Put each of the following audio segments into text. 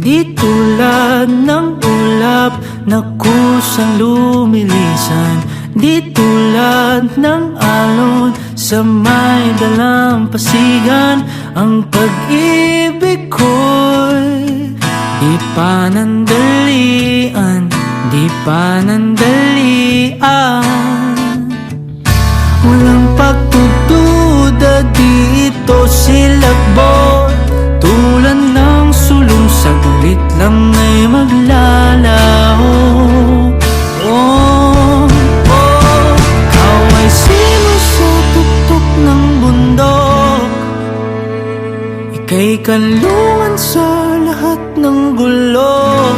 Di tulad ng ulap na kusang lumilisan, di tulad ng alon sa may dalampasigan. Ang pag-ibig ko'y di panandalian, di panandalian. Walang pagdududa dito silakbo, tulad ng sulong saglit lang ay maglalaho. Ikaw ay sino sa tuktok ng bundok, ika'y kanlungan sa lahat ng gulo.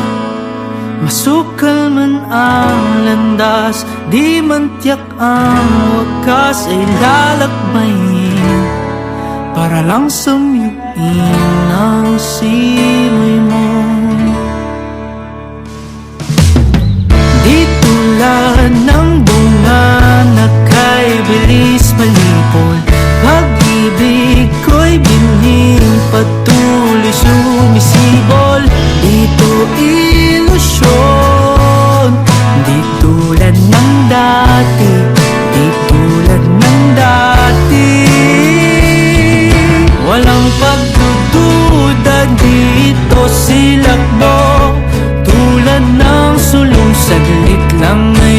Masukal man ang landas, di man tiyak ang wakas, ay lalakbayin para lang samyuin ang simoy mo. Di tulad ng bunga na kay bilis malipol, pag-ibig ko'y bining patuloy sumisibol. Dito ilusyon, di tulad ng dati, di tulad ng dati. Walang pagdududa dito silakbo, tulad ng sulong saglit lang ay